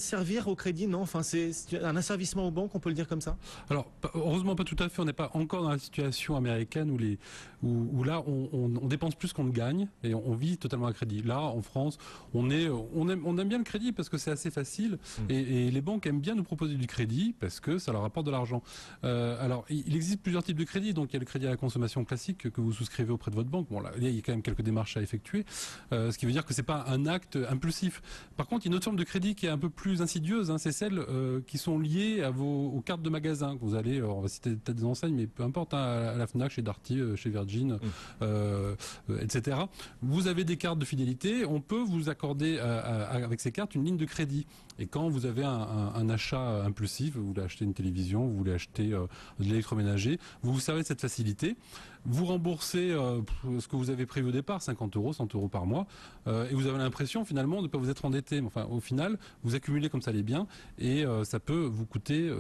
servir au crédit, non? Enfin, c'est un asservissement aux banques, on peut le dire comme ça? Alors, heureusement pas tout à fait. On n'est pas encore dans la situation américaine où là on dépense plus qu'on ne gagne et on vit totalement à crédit. Là, en France, on aime bien le crédit parce que c'est assez facile et les banques aiment bien nous proposer du crédit parce que ça leur apporte de l'argent. Alors, il existe plusieurs types de crédits. Donc, il y a le crédit à la consommation classique que vous souscrivez auprès de votre banque. Bon, là, il y a quand même quelques démarches à effectuer, ce qui veut dire que c'est pas un acte impulsif. Par contre, il y a une autre forme de crédit qui est un peu plus insidieuse, hein, c'est celles qui sont liées aux cartes de magasins que vous allez, on va citer peut-être des enseignes, mais peu importe, hein, à la Fnac, chez Darty, chez Virgin, etc. Vous avez des cartes de fidélité, on peut vous accorder avec ces cartes une ligne de crédit. Et quand vous avez un achat impulsif, vous voulez acheter une télévision, vous voulez acheter de l'électroménager, vous vous servez de cette facilité, vous remboursez ce que vous avez prévu au départ, 50 euros, 100 euros par mois, et vous avez l'impression finalement de ne pas vous être endetté. Mais enfin, au final, vous accumulez comme ça les biens et ça peut vous coûter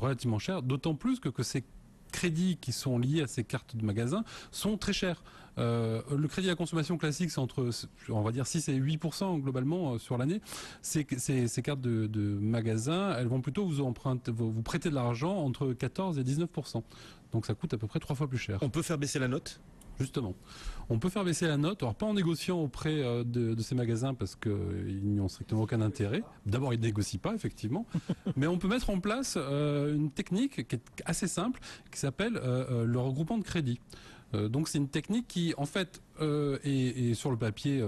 relativement cher, d'autant plus que ces crédits qui sont liés à ces cartes de magasin sont très chers. Le crédit à la consommation classique, c'est entre, on va dire, 6 et 8% globalement sur l'année. Ces cartes de magasin, elles vont plutôt vous prêter de l'argent entre 14 et 19%. Donc ça coûte à peu près 3 fois plus cher. On peut faire baisser la note? Justement, on peut faire baisser la note, alors pas en négociant auprès de ces magasins parce qu'ils n'y ont strictement aucun intérêt. D'abord, ils ne négocient pas, effectivement, mais on peut mettre en place une technique qui est assez simple, qui s'appelle le regroupement de crédit. Donc c'est une technique qui, en fait, est sur le papier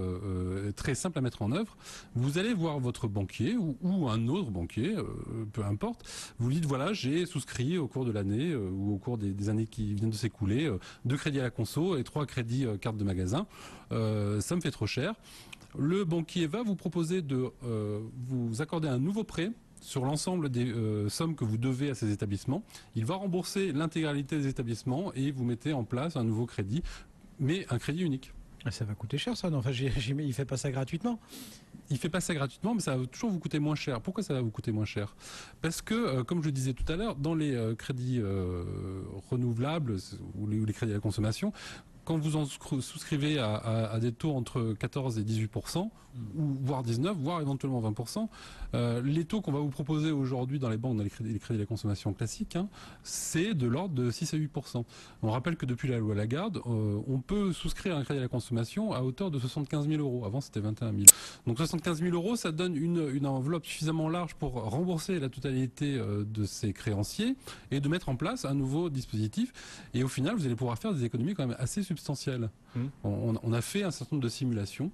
très simple à mettre en œuvre. Vous allez voir votre banquier ou un autre banquier, peu importe. Vous lui dites, voilà, j'ai souscrit au cours de l'année ou au cours des années qui viennent de s'écouler 2 crédits à la conso et 3 crédits cartes de magasin. Ça me fait trop cher. Le banquier va vous proposer de vous accorder un nouveau prêt sur l'ensemble des sommes que vous devez à ces établissements. Il va rembourser l'intégralité des établissements et vous mettez en place un nouveau crédit, mais un crédit unique. Ça va coûter cher, ça, non? Enfin, il ne fait pas ça gratuitement. Il ne fait pas ça gratuitement, mais ça va toujours vous coûter moins cher. Pourquoi ça va vous coûter moins cher? Parce que, comme je le disais tout à l'heure, dans les crédits renouvelables ou les crédits à la consommation, quand vous en souscrivez à des taux entre 14 et 18%, ou voire 19%, voire éventuellement 20%, les taux qu'on va vous proposer aujourd'hui dans les banques, dans les crédits de la consommation classiques, hein, c'est de l'ordre de 6 à 8%. On rappelle que depuis la loi Lagarde, on peut souscrire un crédit à la consommation à hauteur de 75 000 euros. Avant, c'était 21 000. Donc 75 000 euros, ça donne une enveloppe suffisamment large pour rembourser la totalité de ces créanciers et de mettre en place un nouveau dispositif. Et au final, vous allez pouvoir faire des économies quand même assez substantielles. On a fait un certain nombre de simulations.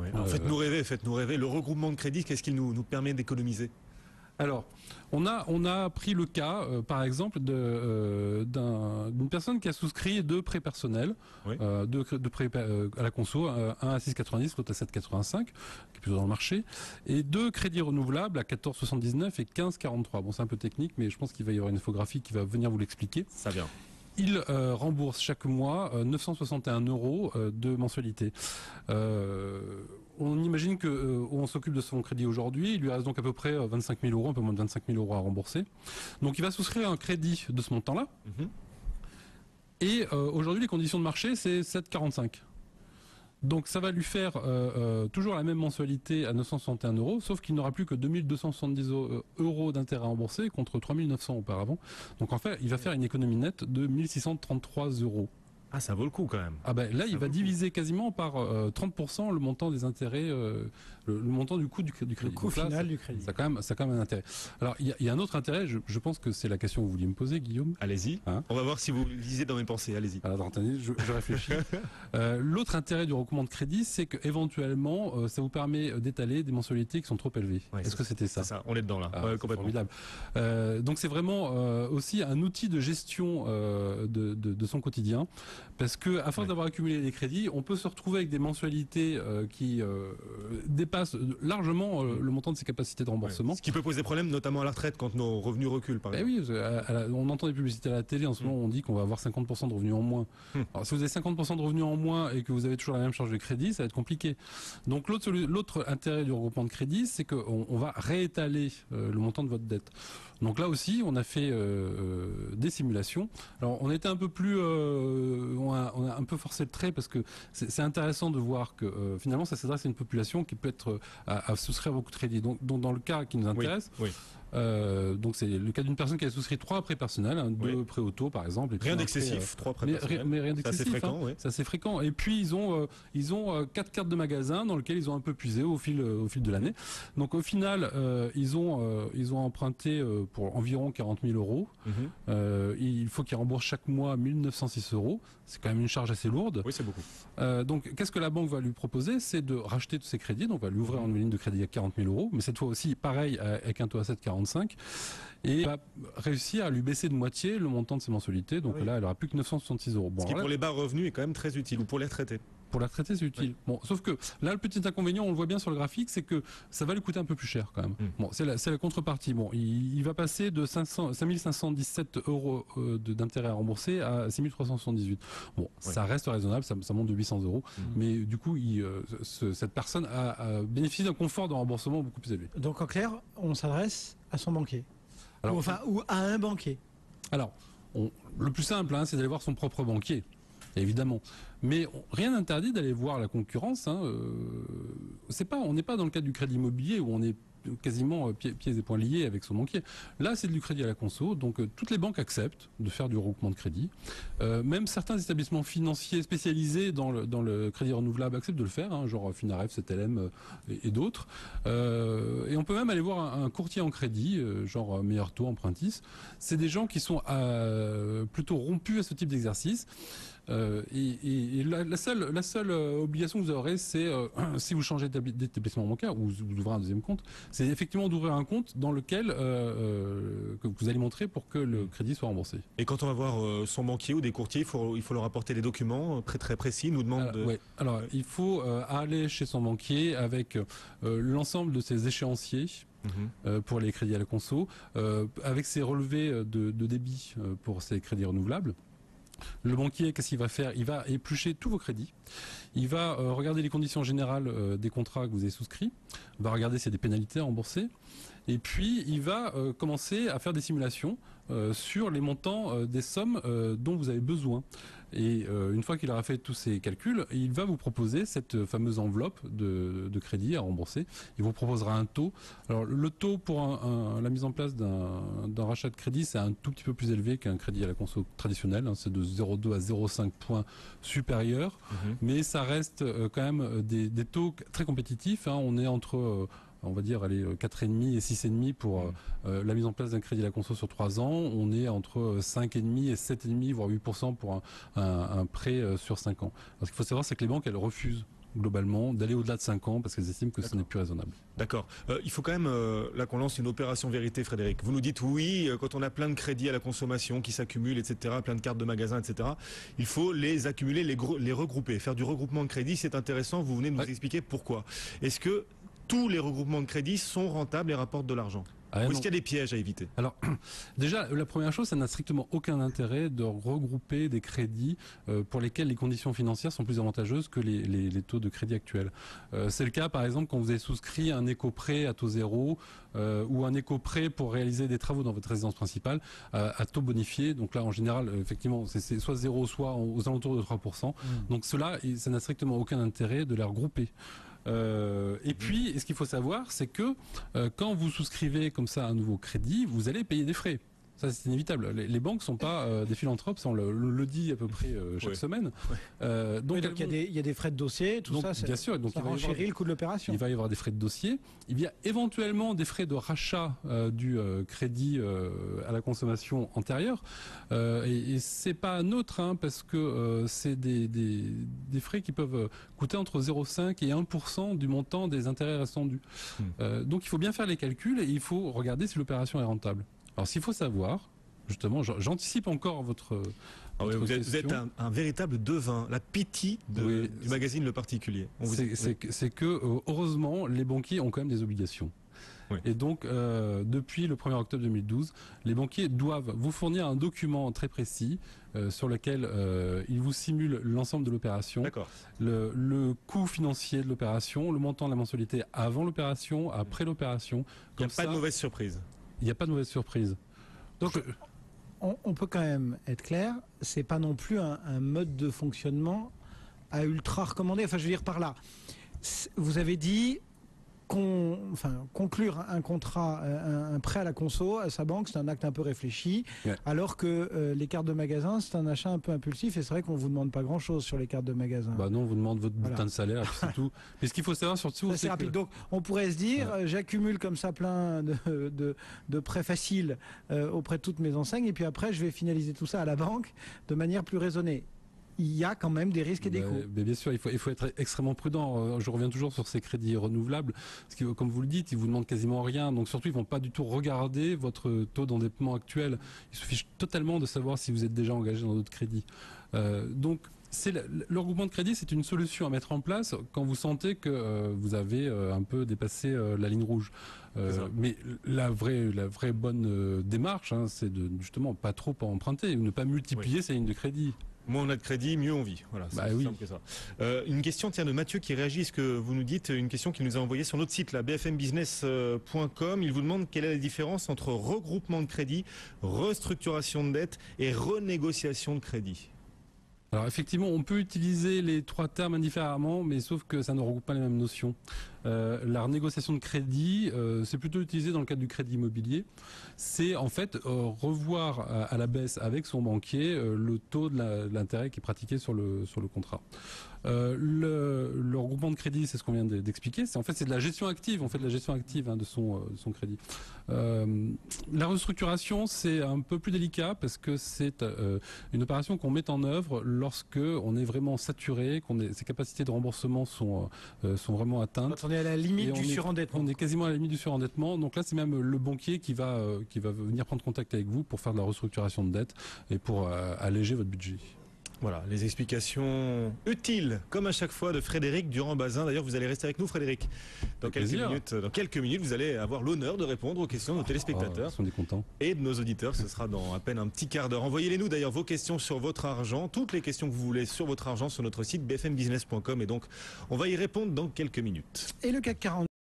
Ouais. Faites-nous rêver. Le regroupement de crédit, qu'est-ce qu'il nous permet d'économiser? Alors, on a pris le cas, par exemple, d'une personne qui a souscrit 2 prêts personnels, oui. 2 prêts à la conso, un à 6,90, l'autre à 7,85, qui est plutôt dans le marché, et 2 crédits renouvelables à 14,79 et 15,43. Bon, c'est un peu technique, mais je pense qu'il va y avoir une infographie qui va venir vous l'expliquer. Ça vient. Il rembourse chaque mois 961 € de mensualité. On imagine qu'on s'occupe de son crédit aujourd'hui. Il lui reste donc à peu près 25 000 euros, un peu moins de 25 000 euros à rembourser. Donc il va souscrire un crédit de ce montant-là. Et aujourd'hui, les conditions de marché, c'est 7,45. Donc ça va lui faire toujours la même mensualité à 961 €, sauf qu'il n'aura plus que 2270 € d'intérêt à rembourser contre 3900 auparavant. Donc en fait, il va faire une économie nette de 1633 €. Ah, ça vaut le coup quand même. Ah ben là, il va diviser quasiment par 30% le montant des intérêts, le montant du coût du crédit. Le coût là, final du crédit. Ça a quand même un intérêt. Alors, il y a un autre intérêt, je pense que c'est la question que vous vouliez me poser, Guillaume. Allez-y. Hein? On va voir si vous lisez dans mes pensées. Allez-y. Alors, attendez, je réfléchis. L'autre intérêt du regroupement de crédit, c'est qu'éventuellement, ça vous permet d'étaler des mensualités qui sont trop élevées. Ouais, est-ce que c'était ça? C'est ça, on est dedans là. Ouais, complètement. Formidable. Donc, c'est vraiment aussi un outil de gestion de son quotidien. Parce que, à force d'avoir accumulé les crédits, on peut se retrouver avec des mensualités qui dépassent largement le montant de ses capacités de remboursement. Ouais. Ce qui peut poser problème, notamment à la retraite, quand nos revenus reculent, par exemple. Oui, on entend des publicités à la télé, en ce moment on dit qu'on va avoir 50% de revenus en moins. Alors si vous avez 50% de revenus en moins et que vous avez toujours la même charge de crédit, ça va être compliqué. Donc l'autre intérêt du regroupement de crédit, c'est qu'on va réétaler le montant de votre dette. Donc là aussi, on a fait des simulations. Alors on était un peu plus, on a un peu forcé le trait parce que c'est intéressant de voir que finalement ça s'adresse à une population qui peut être à souscrire beaucoup de crédits. Donc dans le cas qui nous intéresse, donc c'est le cas d'une personne qui a souscrit 3 prêts personnels, 2 prêts auto par exemple. Et rien d'excessif, 3 prêts personnels. Mais rien d'excessif. C'est assez fréquent. C'est assez fréquent. Et puis ils ont 4 cartes de magasin dans lesquelles ils ont un peu puisé au fil de l'année. Donc au final, ils ont emprunté pour environ 40 000 euros. Il faut qu'ils remboursent chaque mois 1 906 euros. C'est quand même une charge assez lourde. Oui, c'est beaucoup. Donc qu'est-ce que la banque va lui proposer? C'est de racheter tous ces crédits. Donc on va lui ouvrir une ligne de crédit à 40 000 euros. Mais cette fois aussi, pareil, avec un taux à 7,45. Et va réussir à lui baisser de moitié le montant de ses mensualités. Donc là, elle aura plus que 966 euros. Ce qui, pour les bas revenus, est quand même très utile, ou pour les retraités. Pour la retraité, c'est utile. Bon, sauf que là, le petit inconvénient, on le voit bien sur le graphique, c'est que ça va lui coûter un peu plus cher quand même. Bon, c'est la contrepartie. Bon, il va passer de 5 517 euros d'intérêt à rembourser à 6 378. Bon, ça reste raisonnable, ça monte de 800 euros. Mais du coup, cette personne a bénéficié d'un confort de remboursement beaucoup plus élevé. Donc en clair, on s'adresse à son banquier. Alors, ou à un banquier. Alors, le plus simple, c'est d'aller voir son propre banquier. Évidemment, mais rien n'interdit d'aller voir la concurrence. On n'est pas dans le cadre du crédit immobilier où on est quasiment pieds et poings liés avec son banquier. Là, c'est du crédit à la conso, donc toutes les banques acceptent de faire du regroupement de crédit. Même certains établissements financiers spécialisés dans le crédit renouvelable acceptent de le faire, genre Finaref, CTLM et d'autres. Et on peut même aller voir un courtier en crédit, genre Meilleur Taux, Empruntis. C'est des gens qui sont plutôt rompus à ce type d'exercice. Et la seule obligation que vous aurez, c'est si vous changez d'établissement bancaire ou vous ouvrez un deuxième compte, c'est effectivement d'ouvrir un compte dans lequel que vous allez montrer pour que le crédit soit remboursé. Et quand on va voir son banquier ou des courtiers, il faut leur apporter des documents très précis. Nous demande. Alors il faut aller chez son banquier avec l'ensemble de ses échéanciers. Pour les crédits à la conso, avec ses relevés de débit pour ses crédits renouvelables. Le banquier, qu'est-ce qu'il va faire? Il va éplucher tous vos crédits. Il va regarder les conditions générales des contrats que vous avez souscrits. Il va regarder s'il y a des pénalités à rembourser. Et puis, il va commencer à faire des simulations sur les montants des sommes dont vous avez besoin. Et une fois qu'il aura fait tous ces calculs, il va vous proposer cette fameuse enveloppe de crédit à rembourser. Il vous proposera un taux. Alors le taux pour la mise en place d'un rachat de crédit, c'est un tout petit peu plus élevé qu'un crédit à la conso traditionnel. C'est de 0,2 à 0,5 points supérieur. Mais ça reste quand même des taux très compétitifs. On est entre... on va dire 4,5 et 6,5 pour la mise en place d'un crédit à la conso sur 3 ans. On est entre 5,5 et 7,5 voire 8% pour un prêt sur 5 ans. Alors, ce qu'il faut savoir, c'est que les banques, elles refusent globalement d'aller au-delà de 5 ans parce qu'elles estiment que ce n'est plus raisonnable. D'accord. Il faut quand même là qu'on lance une opération vérité, Frédéric. Vous nous dites oui, quand on a plein de crédits à la consommation qui s'accumulent, etc., plein de cartes de magasins, etc., il faut les accumuler, les regrouper. Faire du regroupement de crédit, c'est intéressant. Vous venez de nous expliquer pourquoi. Est-ce que tous les regroupements de crédit sont rentables et rapportent de l'argent? Ou est-ce qu'il y a des pièges à éviter? Alors, déjà, la première chose, ça n'a strictement aucun intérêt de regrouper des crédits pour lesquels les conditions financières sont plus avantageuses que les taux de crédit actuels. C'est le cas, par exemple, quand vous avez souscrit un éco-prêt à taux zéro ou un éco-prêt pour réaliser des travaux dans votre résidence principale à taux bonifié. Donc là, en général, effectivement, c'est soit zéro, soit aux alentours de 3%. Donc cela, ça n'a strictement aucun intérêt de les regrouper. Et puis, ce qu'il faut savoir, c'est que quand vous souscrivez comme ça un nouveau crédit, vous allez payer des frais. Ça, c'est inévitable. Les banques ne sont pas des philanthropes, ça on le dit à peu près chaque semaine. Donc il y a des frais de dossier, tout ça, bien sûr, donc ça renchérit le coût de l'opération. Il va y avoir des frais de dossier. Il y a éventuellement des frais de rachat du crédit à la consommation antérieure. Et c'est pas neutre, parce que c'est des frais qui peuvent coûter entre 0,5 et 1% du montant des intérêts restants dus. Donc il faut bien faire les calculs et il faut regarder si l'opération est rentable. Alors s'il faut savoir, justement, j'anticipe encore votre vous êtes un véritable devin, la pitié du magazine Le Particulier. C'est que, heureusement, les banquiers ont quand même des obligations. Et donc, depuis le 1er octobre 2012, les banquiers doivent vous fournir un document très précis sur lequel ils vous simulent l'ensemble de l'opération, le coût financier de l'opération, le montant de la mensualité avant l'opération, après l'opération. Il n'y a pas de mauvaise surprise. Il n'y a pas de mauvaise surprise. Donc, on peut quand même être clair, c'est pas non plus un mode de fonctionnement à ultra recommander. Enfin, je veux dire par là, vous avez dit conclure un contrat, un prêt à la conso à sa banque, c'est un acte un peu réfléchi, alors que les cartes de magasin, c'est un achat un peu impulsif, et c'est vrai qu'on vous demande pas grand-chose sur les cartes de magasin. Bah non, on vous demande votre bulletin de salaire, et puis c'est tout. Mais ce qu'il faut savoir surtout, c'est rapide. Donc on pourrait se dire, j'accumule comme ça plein de prêts faciles auprès de toutes mes enseignes, et puis après je vais finaliser tout ça à la banque de manière plus raisonnée. Il y a quand même des risques et des coûts. Mais bien sûr, il faut être extrêmement prudent. Je reviens toujours sur ces crédits renouvelables, parce que comme vous le dites, ils vous demandent quasiment rien. Donc surtout, ils vont pas du tout regarder votre taux d'endettement actuel. Il suffit totalement de savoir si vous êtes déjà engagé dans d'autres crédits. Donc le regroupement de crédit, c'est une solution à mettre en place quand vous sentez que vous avez un peu dépassé la ligne rouge. Mais la vraie bonne démarche, c'est de justement pas trop emprunter, ne pas multiplier ces lignes de crédit. Moins on a de crédit, mieux on vit. Voilà, c'est simple que ça. Une question de Mathieu qui réagit à ce que vous nous dites, une question qu'il nous a envoyée sur notre site, là, bfmbusiness.com. Il vous demande quelle est la différence entre regroupement de crédit, restructuration de dette et renégociation de crédit. Alors effectivement, on peut utiliser les trois termes indifféremment, mais sauf que ça ne regroupe pas les mêmes notions. La renégociation de crédit, c'est plutôt utilisé dans le cadre du crédit immobilier. C'est en fait revoir à la baisse avec son banquier le taux de l'intérêt qui est pratiqué sur le contrat. Le regroupement de crédit, c'est ce qu'on vient d'expliquer. C'est de la gestion active. On fait de la gestion active de son crédit. La restructuration, c'est un peu plus délicat parce que c'est une opération qu'on met en œuvre lorsque on est vraiment saturé, ses capacités de remboursement sont vraiment atteintes. Quand on est à la limite du surendettement. On est quasiment à la limite du surendettement. Donc là, c'est même le banquier qui va venir prendre contact avec vous pour faire de la restructuration de dette et pour alléger votre budget. Voilà, les explications utiles, comme à chaque fois, de Frédéric Durand-Bazin. D'ailleurs, vous allez rester avec nous, Frédéric. Dans quelques minutes, vous allez avoir l'honneur de répondre aux questions de nos téléspectateurs. Ils sont des contents. Et de nos auditeurs. Ce sera dans à peine un petit quart d'heure. Envoyez-les-nous d'ailleurs vos questions sur votre argent, toutes les questions que vous voulez sur votre argent sur notre site bfmbusiness.com. Et donc, on va y répondre dans quelques minutes. Et le CAC 40